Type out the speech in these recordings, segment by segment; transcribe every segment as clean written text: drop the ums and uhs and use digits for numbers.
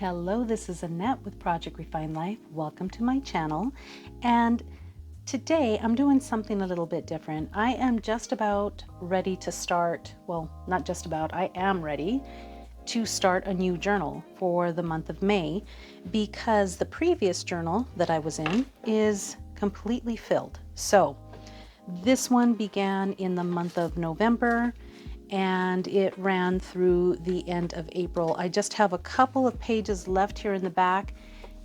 Hello, this is Annette with Project Refine Life. Welcome to my channel. And today I'm doing something a little bit different. I am just about ready to start, well, not just about, I am ready to start a new journal for the month of May because the previous journal that I was in is completely filled. So this one began in the month of November and it ran through the end of April. I just have a couple of pages left here in the back,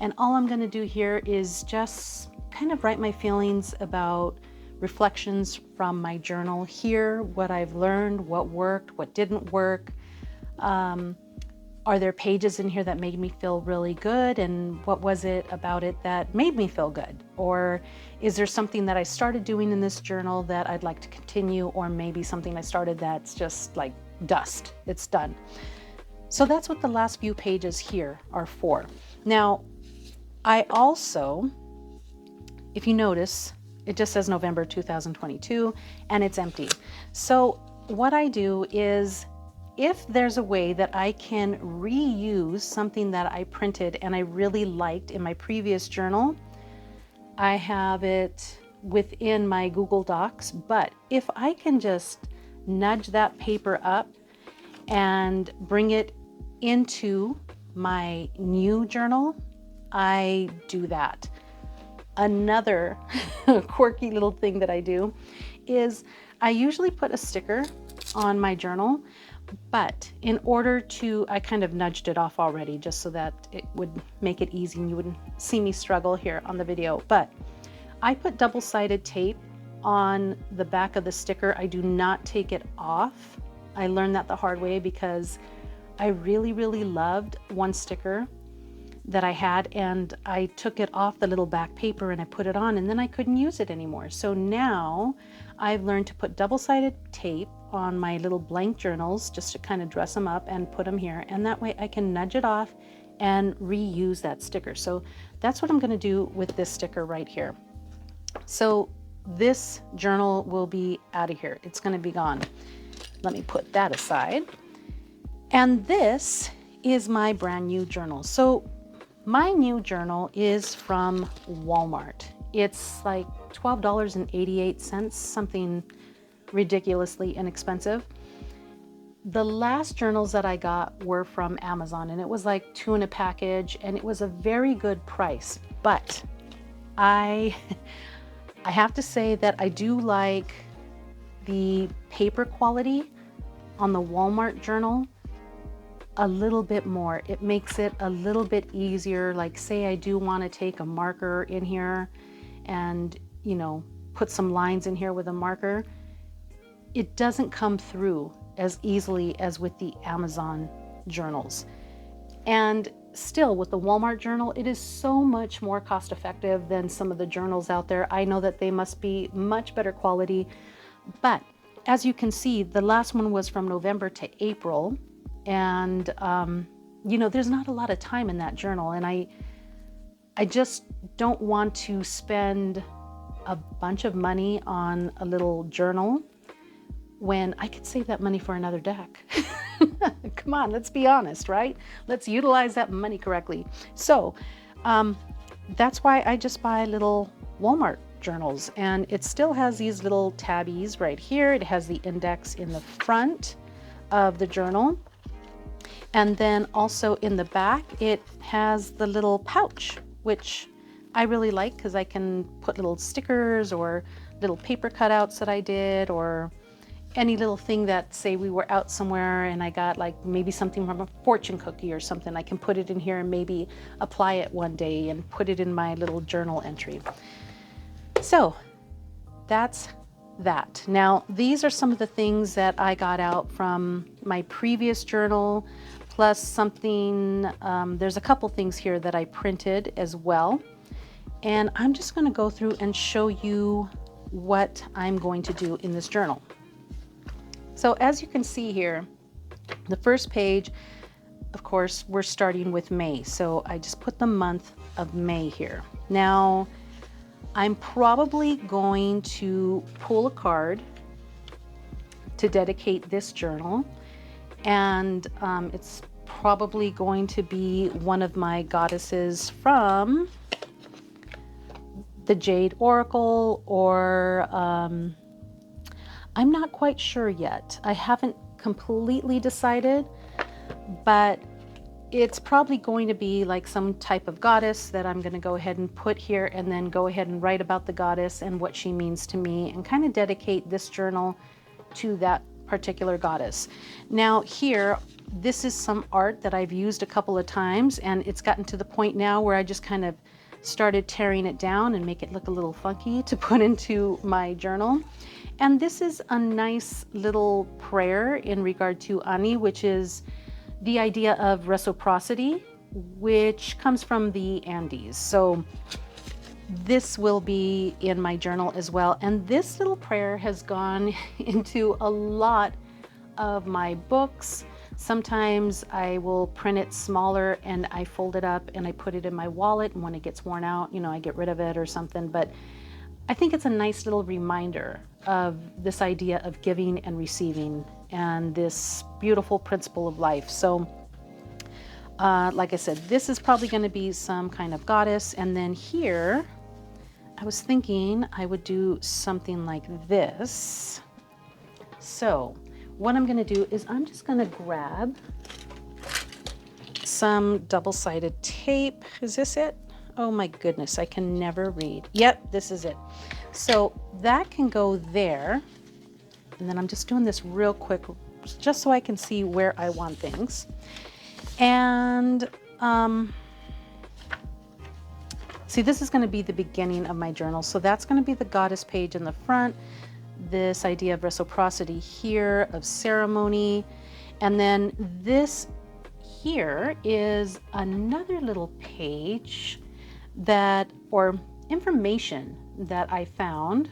and all I'm going to do here is just kind of write my feelings about reflections from my journal here, what I've learned, what worked, what didn't work. Are there pages in here that made me feel really good, and what was it about it that made me feel good? Or is there something that I started doing in this journal that I'd like to continue, or maybe something I started that's just like dust, it's done. So that's what the last few pages here are for. Now, I also, if you notice, it just says November 2022 and it's empty. So what I do is, if there's a way that I can reuse something that I printed and I really liked in my previous journal, I have it within my Google Docs. But if I can just nudge that paper up and bring it into my new journal, I do that. Another quirky little thing that I do is I usually put a sticker on my journal, but in order to, I kind of nudged it off already just so that it would make it easy and you wouldn't see me struggle here on the video. But I put double-sided tape on the back of the sticker. I do not take it off. I learned that the hard way because I really loved one sticker that I had, and I took it off the little back paper and I put it on, and then I couldn't use it anymore. So now I've learned to put double-sided tape on my little blank journals just to kind of dress them up and put them here, and that way I can nudge it off and reuse that sticker. So that's what I'm going to do with this sticker right here. So this journal will be out of here. It's going to be gone. Let me put that aside. And this is my brand new journal. So my new journal is from Walmart. It's like $12.88, something ridiculously inexpensive. The last journals that I got were from Amazon, and it was like 2 in a package, and it was a very good price. But I have to say that I do like the paper quality on the Walmart journal a little bit more. It makes it a little bit easier. Like, say I do want to take a marker in here and, you know, put some lines in here with a marker. It doesn't come through as easily as with the Amazon journals. And still, with the Walmart journal, it is so much more cost effective than some of the journals out there. I know that they must be much better quality, but as you can see, the last one was from November to April. And, you know, there's not a lot of time in that journal. And I just don't want to spend a bunch of money on a little journal when I could save that money for another deck. Come on, let's be honest, right? Let's utilize that money correctly. So that's why I just buy little Walmart journals. And it still has these little tabbies right here. It has the index in the front of the journal. And then also in the back, it has the little pouch, which I really like because I can put little stickers or little paper cutouts that I did, or any little thing that, say we were out somewhere and I got like maybe something from a fortune cookie or something, I can put it in here and maybe apply it one day and put it in my little journal entry. So that's that. Now, these are some of the things that I got out from my previous journal, plus something, there's a couple things here that I printed as well. And I'm just going to go through and show you what I'm going to do in this journal. So as you can see here, the first page, of course, we're starting with May. So I just put the month of May here. Now, I'm probably going to pull a card to dedicate this journal. And it's probably going to be one of my goddesses from the Jade Oracle, or I'm not quite sure yet. I haven't completely decided, but it's probably going to be like some type of goddess that I'm going to go ahead and put here, and then go ahead and write about the goddess and what she means to me, and kind of dedicate this journal to that particular goddess. Now here, this is some art that I've used a couple of times, and it's gotten to the point now where I just kind of started tearing it down and make it look a little funky to put into my journal. And this is a nice little prayer in regard to Ani, which is the idea of reciprocity, which comes from the Andes. So this will be in my journal as well. And this little prayer has gone into a lot of my books. Sometimes I will print it smaller and I fold it up and I put it in my wallet, and when it gets worn out, you know, I get rid of it or something. But I think it's a nice little reminder of this idea of giving and receiving, and this beautiful principle of life. So like I said, this is probably going to be some kind of goddess. And then here, I was thinking I would do something like this. So what I'm going to do is I'm just going to grab some double-sided tape. Is this it? Oh my goodness, I can never read. Yep, this is it. So that can go there. And then I'm just doing this real quick, just so I can see where I want things. And see, this is going to be the beginning of my journal. So that's going to be the goddess page in the front. This idea of reciprocity here, of ceremony. And then this here is another little page that, or information that I found,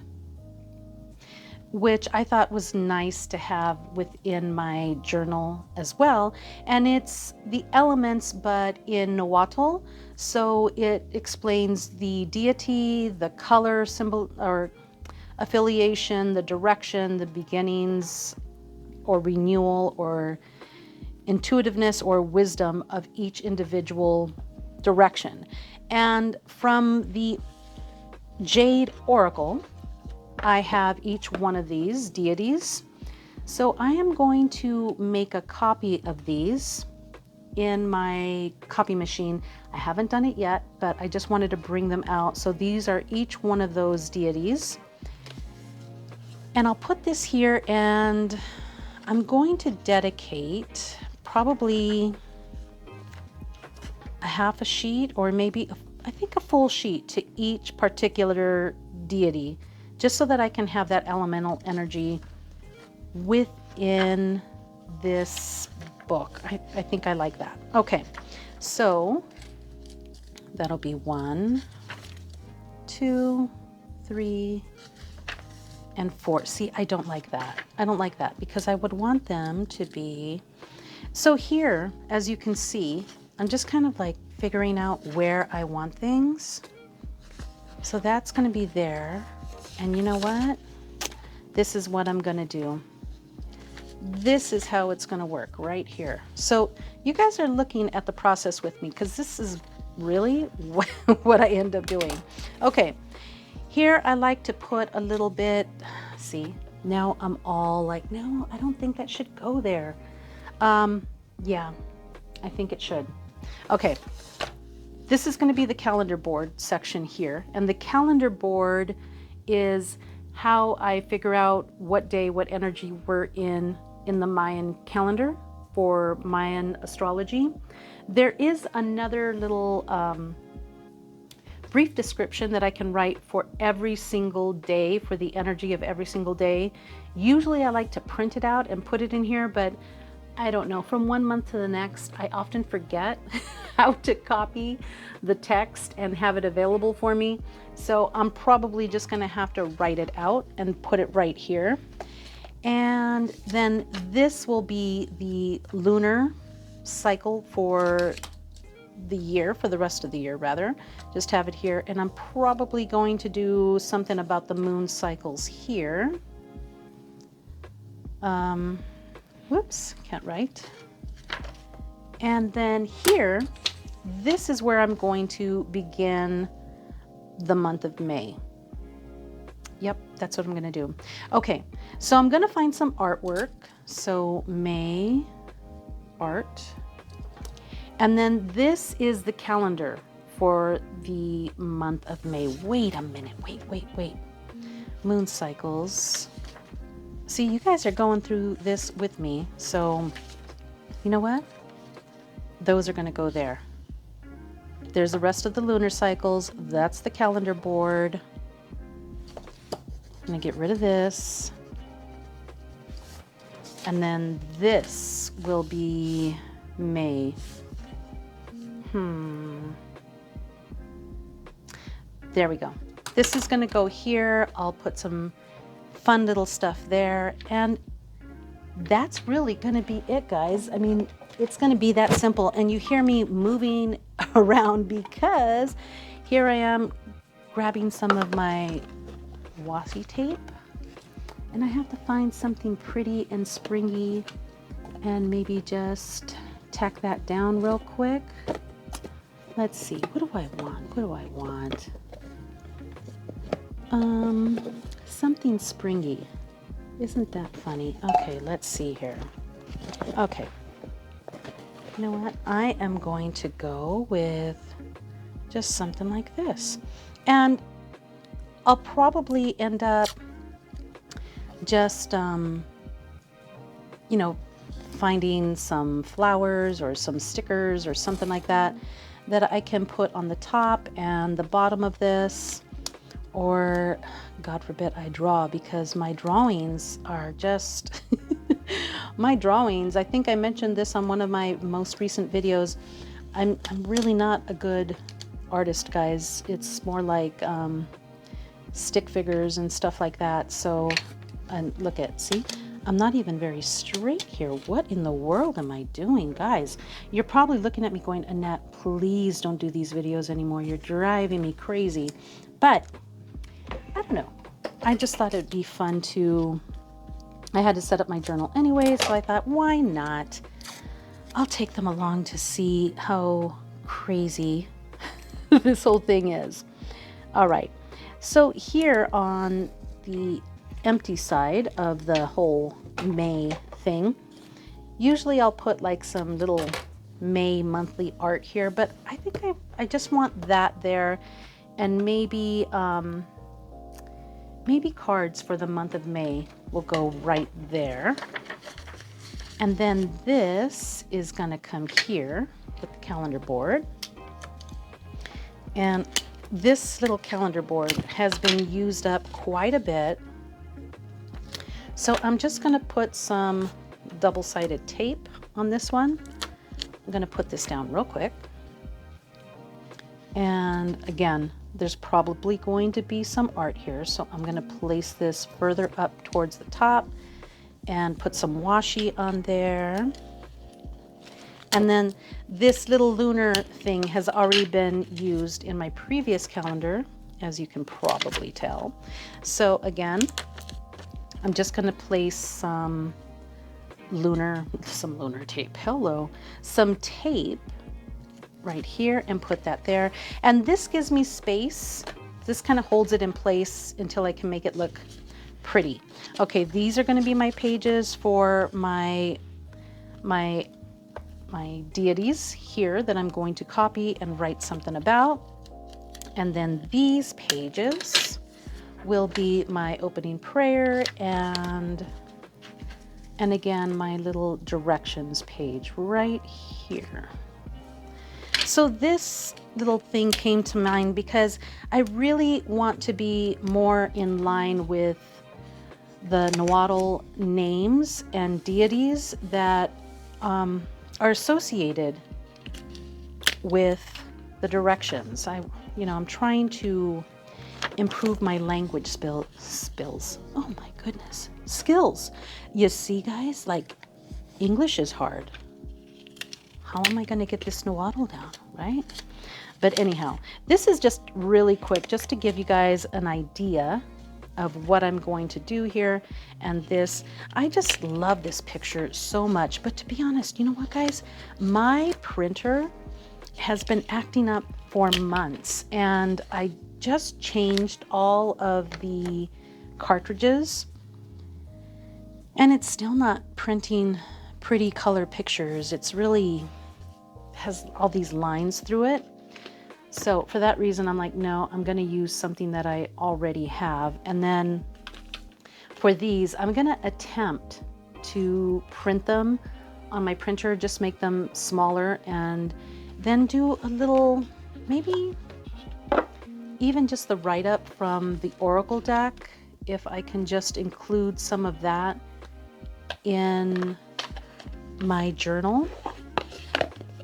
which I thought was nice to have within my journal as well. And it's the elements, but in Nahuatl. So it explains the deity, the color, symbol, or affiliation, the direction, the beginnings, or renewal, or intuitiveness, or wisdom of each individual direction. And from the Jade Oracle, I have each one of these deities. So I am going to make a copy of these in my copy machine. I haven't done it yet, but I just wanted to bring them out. So these are each one of those deities. And I'll put this here, and I'm going to dedicate probably a half a sheet, or maybe I think a full sheet, to each particular deity, just so that I can have that elemental energy within this book. I think I like that. Okay, so that'll be 1, 2, 3, and 4. See, I don't like that. I don't like that, because I would want them to be... So here, as you can see, I'm just kind of like figuring out where I want things. So that's going to be there. And you know what? This is what I'm going to do. This is how it's going to work right here. So you guys are looking at the process with me, because this is really what I end up doing. Okay, here I like to put a little bit, see, now I'm all like, no, I don't think that should go there. Yeah, I think it should. Okay, this is going to be the calendar board section here. And the calendar board is how I figure out what day, what energy we're in the Mayan calendar for Mayan astrology. There is another little brief description that I can write for every single day, for the energy of every single day. Usually I like to print it out and put it in here, but I don't know, from one month to the next, I often forget how to copy the text and have it available for me. So I'm probably just going to have to write it out and put it right here. And then this will be the lunar cycle for the year, for the rest of the year rather. Just have it here. And I'm probably going to do something about the moon cycles here. Whoops, can't write. And then here, this is where I'm going to begin the month of May. Yep, that's what I'm going to do. Okay, so I'm going to find some artwork. So May art. And then this is the calendar for the month of May. Wait a minute. Wait. Moon cycles. See, you guys are going through this with me. So, you know what? Those are going to go there. There's the rest of the lunar cycles. That's the calendar board. I'm going to get rid of this. And then this will be May. There we go. This is going to go here. I'll put some fun little stuff there. And that's really going to be it, guys. I mean, it's going to be that simple. And you hear me moving around because here I am grabbing some of my washi tape. And I have to find something pretty and springy and maybe just tack that down real quick. Let's see, what do I want? Something springy. Isn't that funny? Okay, let's see here. Okay. You know what? I am going to go with just something like this. And I'll probably end up just, you know, finding some flowers or some stickers or something like that that I can put on the top and the bottom of this, or God forbid I draw, because my drawings are just my drawings. I think I mentioned this on one of my most recent videos. I'm really not a good artist, guys. It's more like stick figures and stuff like that. So, and look at, see, I'm not even very straight here. What in the world am I doing, guys? You're probably looking at me going, Annette, please don't do these videos anymore. You're driving me crazy. But I don't know. I just thought it'd be fun to, I had to set up my journal anyway, so I thought, why not? I'll take them along to see how crazy this whole thing is. All right. So here on the empty side of the whole May thing, usually I'll put like some little May monthly art here, but I think I just want that there, and maybe maybe cards for the month of May will go right there. And then this is gonna come here with the calendar board. And this little calendar board has been used up quite a bit. So I'm just going to put some double-sided tape on this one. I'm going to put this down real quick. And again, there's probably going to be some art here. So I'm going to place this further up towards the top and put some washi on there. And then this little lunar thing has already been used in my previous calendar, as you can probably tell. So again, I'm just going to place some lunar tape. Some tape right here and put that there. And this gives me space. This kind of holds it in place until I can make it look pretty. Okay, these are going to be my pages for my deities here that I'm going to copy and write something about. And then these pages will be my opening prayer and again my little directions page right here. So this little thing came to mind because I really want to be more in line with the Nahuatl names and deities that are associated with the directions. I'm trying to improve my language skills. Oh my goodness, skills. You see, guys, like English is hard. How am I going to get this Nahuatl down, right? But anyhow, this is just really quick, just to give you guys an idea of what I'm going to do here. And this, I just love this picture so much. But to be honest, you know what, guys? My printer has been acting up for months, and I just changed all of the cartridges, and it's still not printing pretty color pictures. It's really has all these lines through it. So for that reason, I'm like, no, I'm going to use something that I already have. And then for these, I'm going to attempt to print them on my printer, just make them smaller, and then do a little, maybe even just the write-up from the Oracle deck, if I can just include some of that in my journal.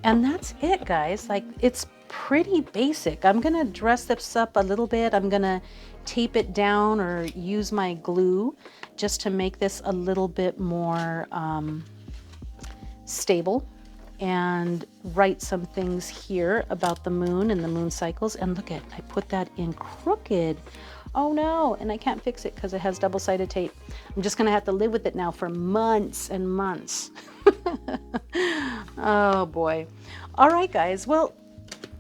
And that's it, guys. Like, it's pretty basic. I'm gonna dress this up a little bit. I'm gonna tape it down or use my glue just to make this a little bit more stable, and write some things here about the moon and the moon cycles. And look at, I put that in crooked. Oh no, and I can't fix it because it has double-sided tape. I'm just gonna have to live with it now for months and months. Oh boy. All right, guys, well,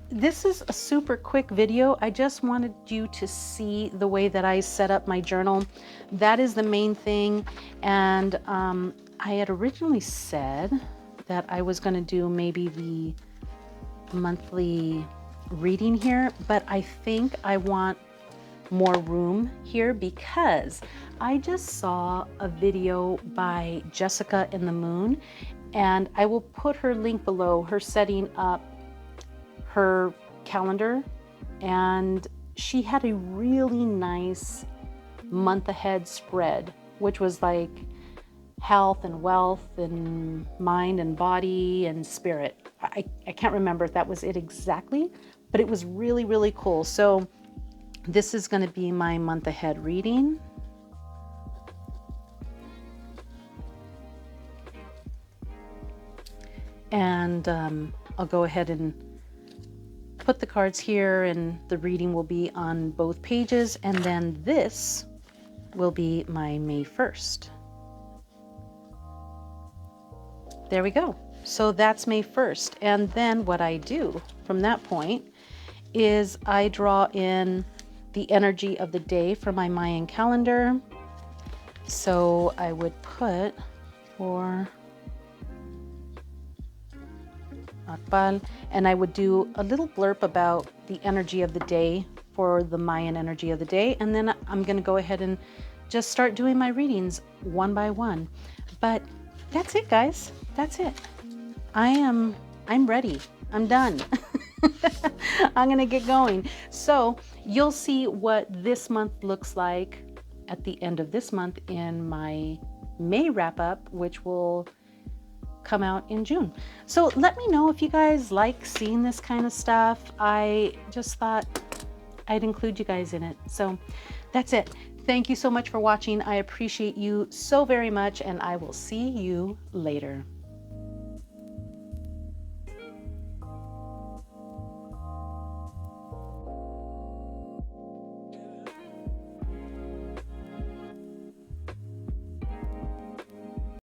this is a super quick video. I just wanted you to see the way that I set up my journal. That is the main thing. And I had originally said that I was going to do maybe the monthly reading here, but I think I want more room here because I just saw a video by Jessica in the Moon, and I will put her link below, her setting up her calendar, and she had a really nice month ahead spread, which was like health and wealth and mind and body and spirit. I can't remember if that was it exactly, but it was really, really cool. So this is going to be my month ahead reading. And I'll go ahead and put the cards here, and the reading will be on both pages. And then this will be my May 1st. There we go. So that's May 1st. And then what I do from that point is I draw in the energy of the day for my Mayan calendar. So I would put for Akbal, and I would do a little blurb about the energy of the day for the Mayan energy of the day. And then I'm going to go ahead and just start doing my readings one by one. But that's it, guys. That's it. I'm ready. I'm done. I'm going to get going. So you'll see what this month looks like at the end of this month in my May wrap up, which will come out in June. So let me know if you guys like seeing this kind of stuff. I just thought I'd include you guys in it. So that's it. Thank you so much for watching. I appreciate you so very much, and I will see you later.